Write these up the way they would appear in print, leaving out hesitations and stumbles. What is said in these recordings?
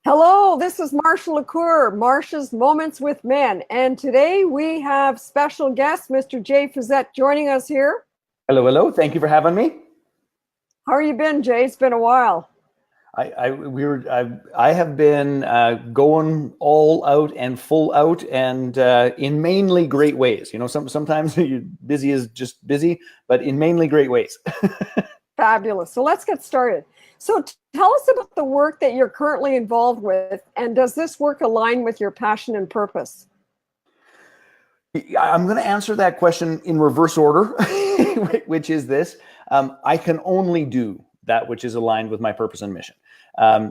Hello, this is Marsha Lecour, Marsha's Moments with Men. And today we have special guest, Mr. Jay Fiset, joining us here. Hello, hello. Thank you for having me. How are you been, Jay? It's been a while. I have been going all out and full out, and in mainly great ways. You know, sometimes you're busy is just busy, but in mainly great ways. Fabulous. So let's get started. So tell us about the work that you're currently involved with, and does this work align with your passion and purpose? I'm going to answer that question in reverse order, which is this. I can only do that which is aligned with my purpose and mission.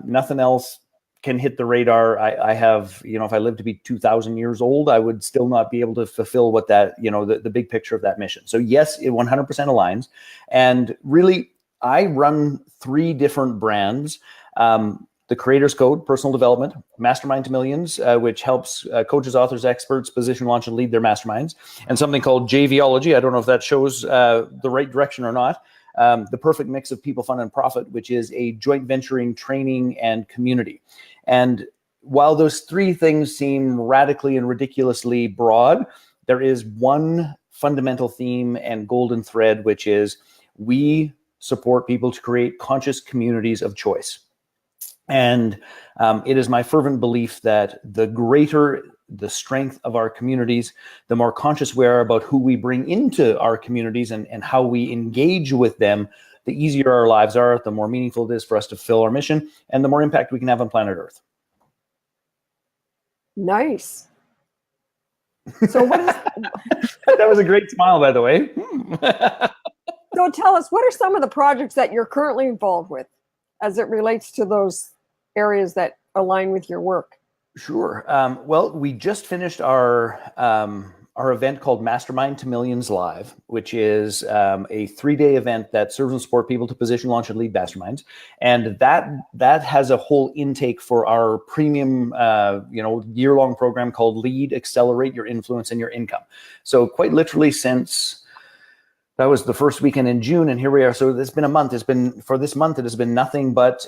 Nothing else can hit the radar. I have, if I lived to be 2,000 years old, I would still not be able to fulfill what that, the big picture of that mission. So yes, it 100% aligns. And really, I run 3 different brands. The Creator's Code, personal development, Mastermind to Millions, which helps coaches, authors, experts position, launch, and lead their masterminds, and something called JBology. I don't know if that shows the right direction or not. The perfect mix of people, fun, and profit, which is a joint venturing, training, and community. And while those 3 things seem radically and ridiculously broad, there is one fundamental theme and golden thread, which is we support people to create conscious communities of choice. And it is my fervent belief that the greater the strength of our communities, the more conscious we are about who we bring into our communities and how we engage with them, the easier our lives are, the more meaningful it is for us to fulfill our mission, and the more impact we can have on planet Earth. Nice. So what is that was a great smile, by the way. So tell us, what are some of the projects that you're currently involved with as it relates to those areas that align with your work? Sure. Well, we just finished our event called Mastermind to Millions Live, which is a 3-day event that serves and support people to position, launch, and lead masterminds. And that has a whole intake for our premium, year-long program called Lead, Accelerate Your Influence and Your Income. So quite literally since that was the first weekend in June, and here we are. So it's been a month. For this month, it has been nothing but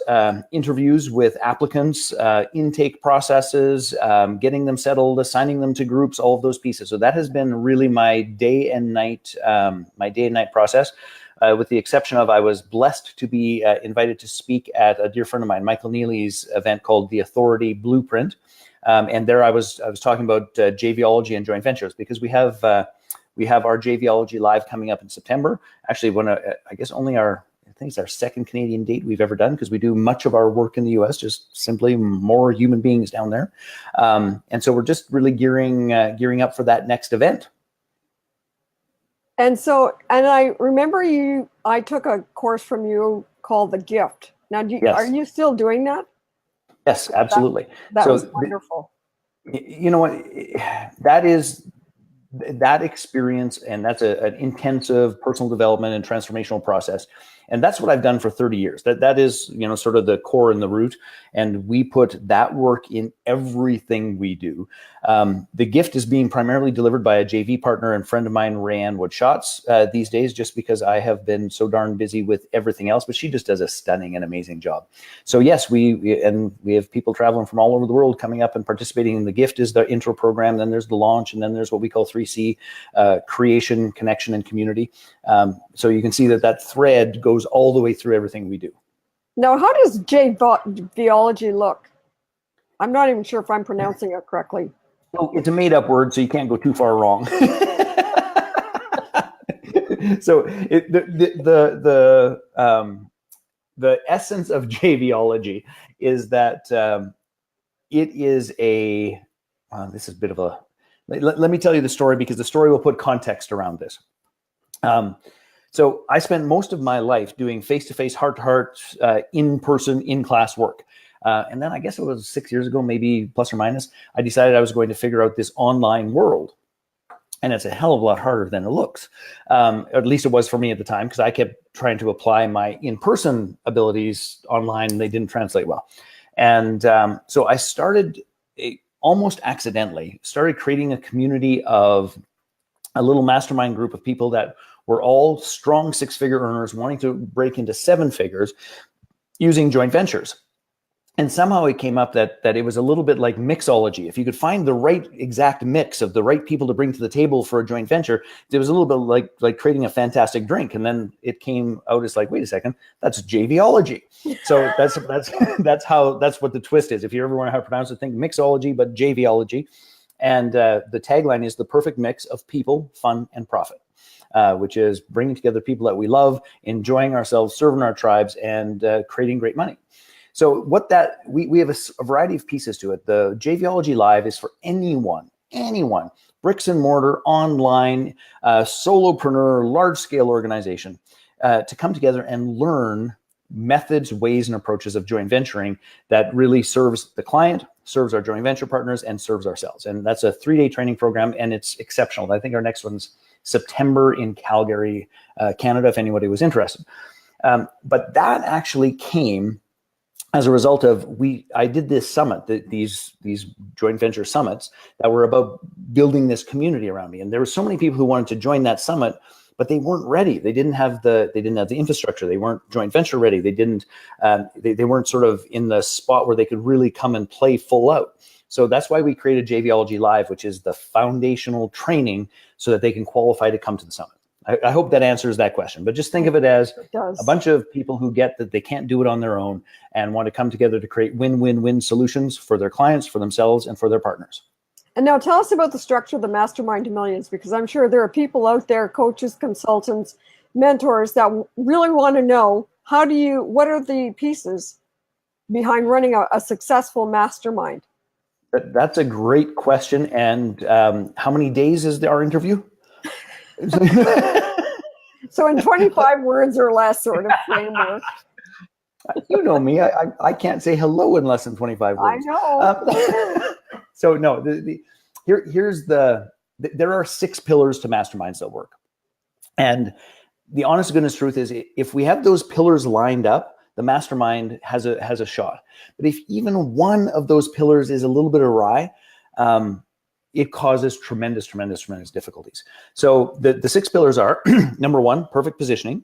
interviews with applicants, intake processes, getting them settled, assigning them to groups, all of those pieces. So that has been really my day and night process. With the exception of, I was blessed to be invited to speak at a dear friend of mine, Michael Neely's event called The Authority Blueprint, and there I was talking about JBology and joint ventures, because we have our JBology Live coming up in September. Actually, I think it's our second Canadian date we've ever done, because we do much of our work in the US, just simply more human beings down there. And so we're just really gearing up for that next event. And I remember I took a course from you called The Gift. Now, Yes. Are you still doing that? Yes, absolutely. That was wonderful. You know what? That experience, and that's an intensive personal development and transformational process. And that's what I've done for 30 years. That is, sort of the core and the root. And we put that work in everything we do. The Gift is being primarily delivered by a JV partner and friend of mine, Rayanne Wood-Schatz, these days, just because I have been so darn busy with everything else, but she just does a stunning and amazing job. So yes, we have people traveling from all over the world coming up and participating in The Gift is the intro program. Then there's the launch, and then there's what we call 3C, creation, connection, and community. So you can see that thread goes all the way through everything we do. Now, how does JBology look? I'm not even sure if I'm pronouncing it correctly. Well, it's a made-up word, so you can't go too far wrong. So the essence of JBology is that it is a. This is a bit of a. Let me tell you the story, because the story will put context around this. So I spent most of my life doing face-to-face, heart-to-heart, in-person, in-class work. And then I guess it was 6 years ago, maybe plus or minus, I decided I was going to figure out this online world. And it's a hell of a lot harder than it looks. At least it was for me at the time, because I kept trying to apply my in-person abilities online, and they didn't translate well. And so I started, almost accidentally, creating a community of a little mastermind group of people that were all strong 6-figure earners wanting to break into 7 figures using joint ventures. And somehow it came up that it was a little bit like mixology. If you could find the right exact mix of the right people to bring to the table for a joint venture, it was a little bit like creating a fantastic drink. And then it came out as like, wait a second, that's JBology. So that's what the twist is. If you ever want to how to pronounce it, think mixology, but JBology. And the tagline is the perfect mix of people, fun, and profit, which is bringing together people that we love, enjoying ourselves, serving our tribes, and creating great money. So we have a variety of pieces to it. The JBology Live is for anyone, bricks and mortar, online, solopreneur, large scale organization, to come together and learn methods, ways, and approaches of joint venturing that really serves the client, serves our joint venture partners, and serves ourselves. And that's a 3-day training program, and it's exceptional. I think our next one's September in Calgary, Canada, if anybody was interested. But that actually came as a result of I did this summit, these joint venture summits that were about building this community around me. And there were so many people who wanted to join that summit, but they weren't ready. They didn't have the infrastructure. They weren't joint venture ready. They weren't sort of in the spot where they could really come and play full out. So that's why we created JBology Live, which is the foundational training so that they can qualify to come to the summit. I hope that answers that question, but just think of it as a bunch of people who get that they can't do it on their own and want to come together to create win-win-win solutions for their clients, for themselves, and for their partners. And now tell us about the structure of the Mastermind to Millions, because I'm sure there are people out there, coaches, consultants, mentors that really want to know what are the pieces behind running a successful mastermind? That's a great question. And how many days is our interview? So in 25 words or less sort of framework. You know me, I can't say hello in less than 25 words. I know. So no, there are 6 pillars to masterminds that work. And the honest to goodness truth is, if we have those pillars lined up, the mastermind has a shot. But if even one of those pillars is a little bit awry, it causes tremendous difficulties. So the 6 pillars are number 1, perfect positioning.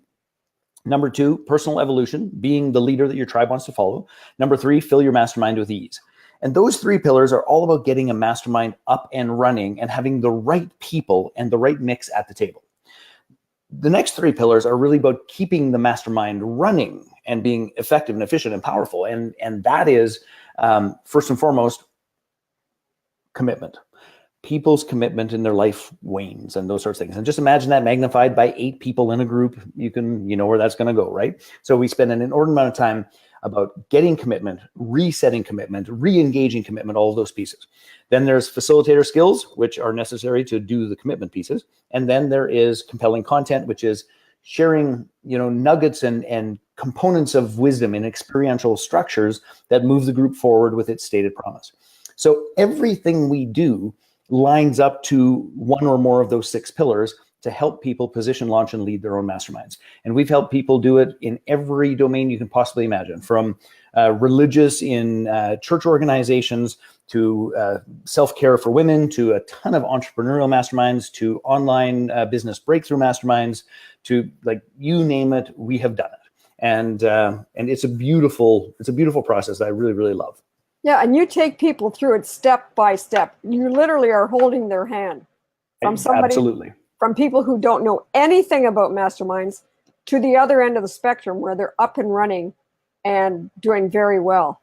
Number 2, personal evolution, being the leader that your tribe wants to follow. Number 3, fill your mastermind with ease. And those 3 pillars are all about getting a mastermind up and running and having the right people and the right mix at the table. The next 3 pillars are really about keeping the mastermind running and being effective and efficient and powerful. And that is, first and foremost, commitment. People's commitment in their life wanes and those sorts of things. And just imagine that magnified by 8 people in a group. You know where that's going to go, right? So we spend an inordinate amount of time about getting commitment, resetting commitment, re-engaging commitment, all of those pieces. Then there's facilitator skills, which are necessary to do the commitment pieces. And then there is compelling content, which is sharing, nuggets and components of wisdom in experiential structures that move the group forward with its stated promise. So everything we do lines up to one or more of those 6 pillars to help people position, launch, and lead their own masterminds. And we've helped people do it in every domain you can possibly imagine, from religious in church organizations to self-care for women, to a ton of entrepreneurial masterminds, to online business breakthrough masterminds, to you name it, we have done it. And it's a beautiful process that I really, really love. Yeah, and you take people through it step by step. You literally are holding their hand Absolutely. From people who don't know anything about masterminds to the other end of the spectrum where they're up and running and doing very well,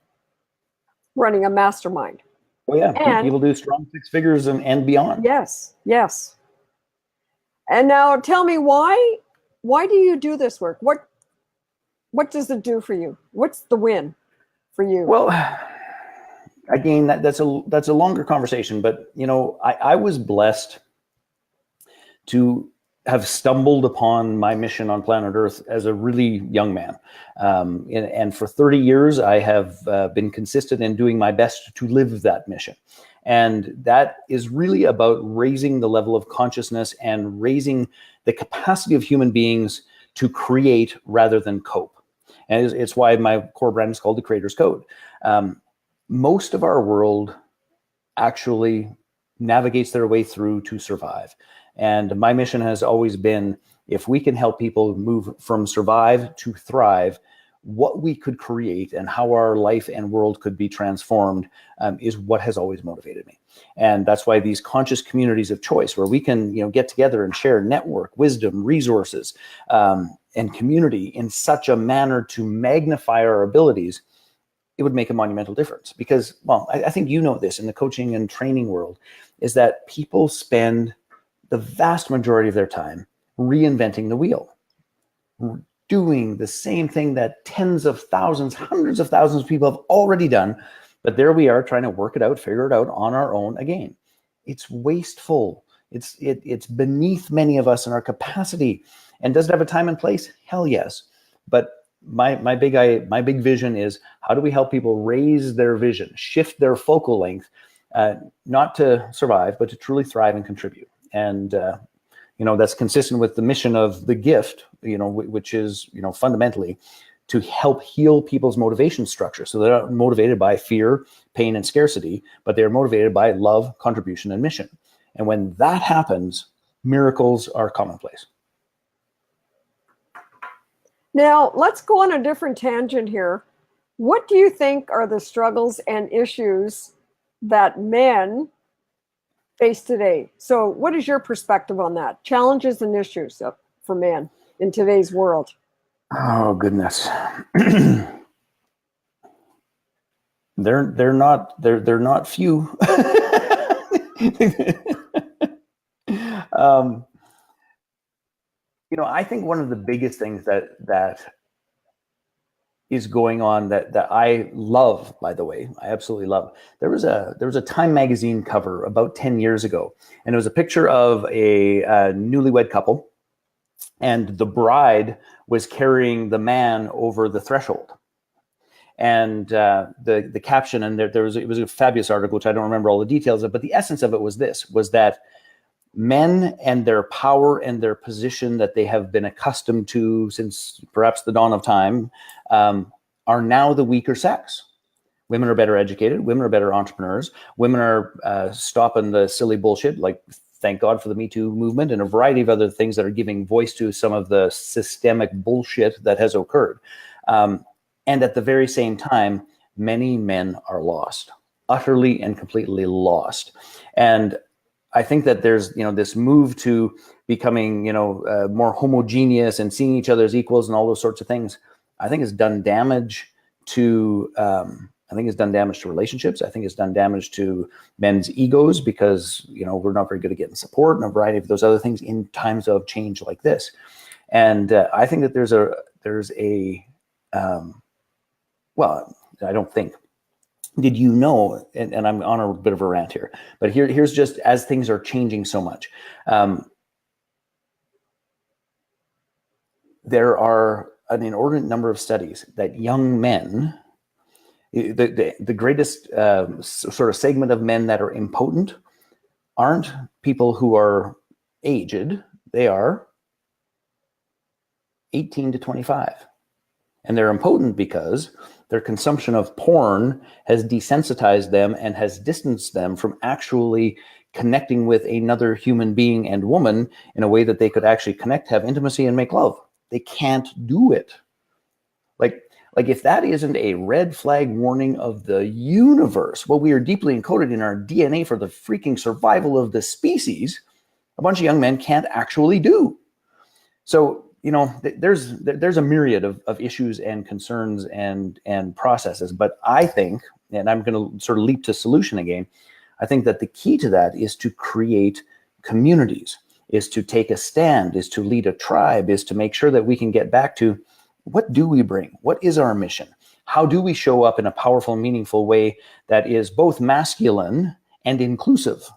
running a mastermind. Oh yeah, and people do strong 6 figures and beyond. Yes. And now tell me, why do you do this work? What does it do for you? What's the win for you? Well, again, that's a longer conversation, but I was blessed to have stumbled upon my mission on planet Earth as a really young man. And for 30 years, I have been consistent in doing my best to live that mission. And that is really about raising the level of consciousness and raising the capacity of human beings to create rather than cope. And it's why my core brand is called the Creator's Code. Most of our world actually navigates their way through to survive. And my mission has always been, if we can help people move from survive to thrive, what we could create and how our life and world could be transformed is what has always motivated me. And that's why these conscious communities of choice, where we can, get together and share network, wisdom, resources, and community in such a manner to magnify our abilities, it would make a monumental difference. Because, well, I think this in the coaching and training world, is that people spend the vast majority of their time reinventing the wheel, doing the same thing that tens of thousands, hundreds of thousands of people have already done. But there we are trying to work it out, figure it out on our own again. It's wasteful. It's beneath many of us in our capacity. And does it have a time and place? Hell yes. But my big vision is, how do we help people raise their vision, shift their focal length, not to survive, but to truly thrive and contribute. And that's consistent with the mission of the gift, which is, fundamentally to help heal people's motivation structure. So they're not motivated by fear, pain, and scarcity, but they're motivated by love, contribution, and mission. And when that happens, miracles are commonplace. Now, let's go on a different tangent here. What do you think are the struggles and issues that men face today? So what is your perspective on that? Challenges and issues for men in today's world? Oh, goodness. They're not few. I think one of the biggest things that is going on that I love, by the way, I absolutely love. There was a Time magazine cover about 10 years ago, and it was a picture of a newlywed couple, and the bride was carrying the man over the threshold. And the caption, and it was a fabulous article, which I don't remember all the details of, but the essence of it was that men and their power and their position that they have been accustomed to since perhaps the dawn of time are now the weaker sex. Women are better educated. Women are better entrepreneurs. Women are stopping the silly bullshit, like thank God for the Me Too movement and a variety of other things that are giving voice to some of the systemic bullshit that has occurred. And at the very same time, many men are lost, utterly and completely lost. And I think that there's, this move to becoming, more homogeneous and seeing each other as equals and all those sorts of things. I think it's done damage to, relationships. I think it's done damage to men's egos because, we're not very good at getting support and a variety of those other things in times of change like this. And I think that I don't think. Did you know, and I'm on a bit of a rant here, but here's just as things are changing so much. There are an inordinate number of studies that young men, the greatest sort of segment of men that are impotent, aren't people who are aged. They are 18 to 25. And they're impotent because their consumption of porn has desensitized them and has distanced them from actually connecting with another human being and woman in a way that they could actually connect, have intimacy, and make love. They can't do it. Like if that isn't a red flag warning of the universe, what we are deeply encoded in our DNA for the freaking survival of the species, a bunch of young men can't actually do. So, there's a myriad of issues and concerns and processes. But I think, and I'm going to sort of leap to solution again, I think that the key to that is to create communities, is to take a stand, is to lead a tribe, is to make sure that we can get back to what do we bring? What is our mission? How do we show up in a powerful, meaningful way that is both masculine and inclusive,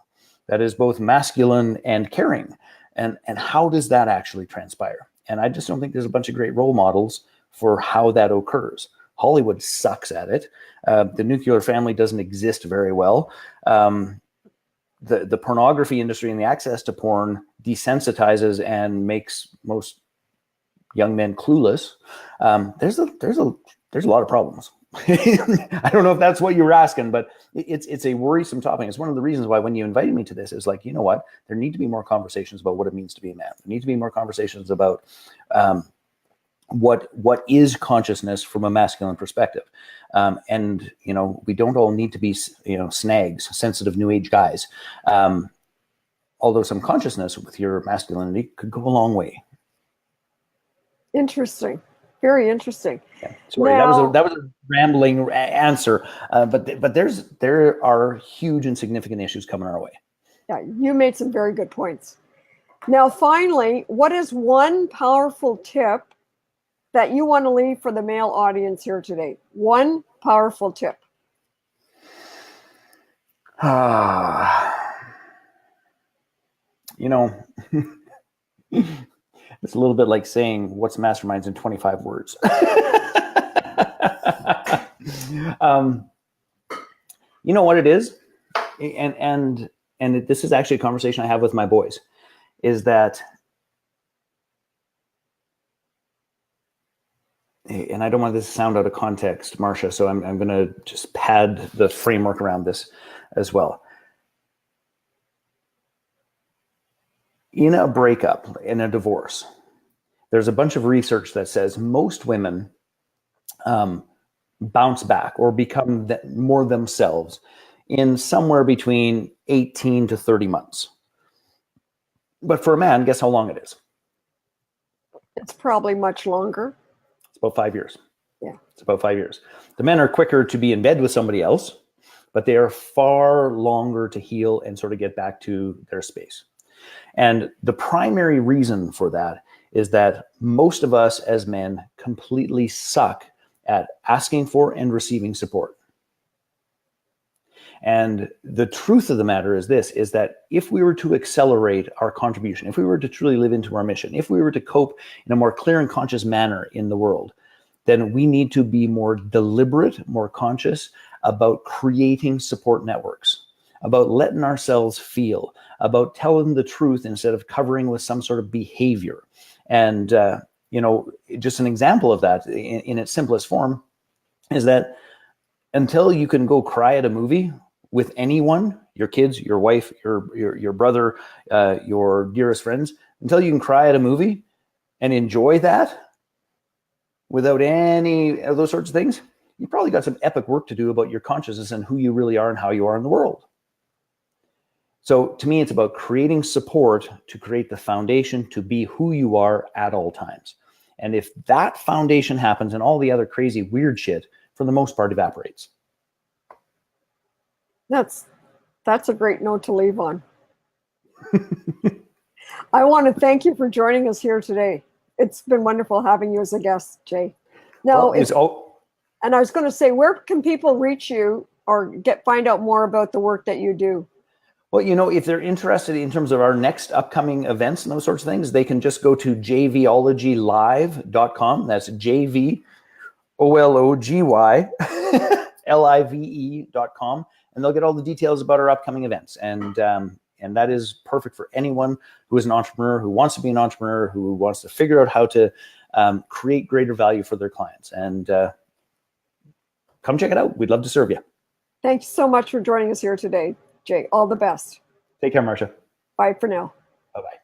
that is both masculine and caring? And how does that actually transpire? And I just don't think there's a bunch of great role models for how that occurs. Hollywood sucks at it. The nuclear family doesn't exist very well. The pornography industry and the access to porn desensitizes and makes most young men clueless. There's a lot of problems. I don't know if that's what you were asking, but it's a worrisome topic. It's one of the reasons why when you invited me to this is like, you know what, there need to be more conversations about what it means to be a man. There need to be more conversations about what is consciousness from a masculine perspective. And, you know, we don't all need to be, you know, snags, sensitive new age guys. Although some consciousness with your masculinity could go a long way. Interesting. Very interesting. Yeah. Sorry, Now, that was a rambling answer, but there are huge and significant issues coming our way. yeah, you made some very good points. Now, finally, what is one powerful tip that you want to leave for the male audience here today? One powerful tip. You know, it's a little bit like saying what's masterminds in 25 words. You know what it is, and this is actually a conversation I have with my boys, is that, and I don't want this to sound out of context, Marsha, so I'm going to just pad the framework around this as well. In a breakup, in a divorce, there's a bunch of research that says most women bounce back or become more themselves in somewhere between 18 to 30 months. But for a man, guess how long it is? It's probably much longer. It's about 5 years. Yeah. It's about 5 years. The men are quicker to be in bed with somebody else, but they are far longer to heal and sort of get back to their space. And the primary reason for that is that most of us as men completely suck at asking for and receiving support. And the truth of the matter is this, is that if we were to accelerate our contribution, if we were to truly live into our mission, if we were to cope in a more clear and conscious manner in the world, then we need to be more deliberate, more conscious about creating support networks, about letting ourselves feel, about telling the truth instead of covering with some sort of behavior. And, you know, just an example of that in its simplest form is that until you can go cry at a movie with anyone, your kids, your wife, your brother, your dearest friends, until you can cry at a movie and enjoy that without any of those sorts of things, you probably got some epic work to do about your consciousness and who you really are and how you are in the world. So to me, it's about creating support to create the foundation to be who you are at all times. And if that foundation happens, and all the other crazy, weird shit, for the most part, evaporates. That's a great note to leave on. I want to thank you for joining us here today. It's been wonderful having you as a guest, Jay. Now, and I was going to say, where can people reach you or find out more about the work that you do? Well, you know, if they're interested in terms of our next upcoming events and those sorts of things, they can just go to jbologylive.com. That's JBologyLive.com. And they'll get all the details about our upcoming events. And that is perfect for anyone who is an entrepreneur, who wants to be an entrepreneur, who wants to figure out how to create greater value for their clients. And come check it out. We'd love to serve you. Thanks so much for joining us here today, Jay. All the best. Take care, Marsha. Bye for now. Bye-bye.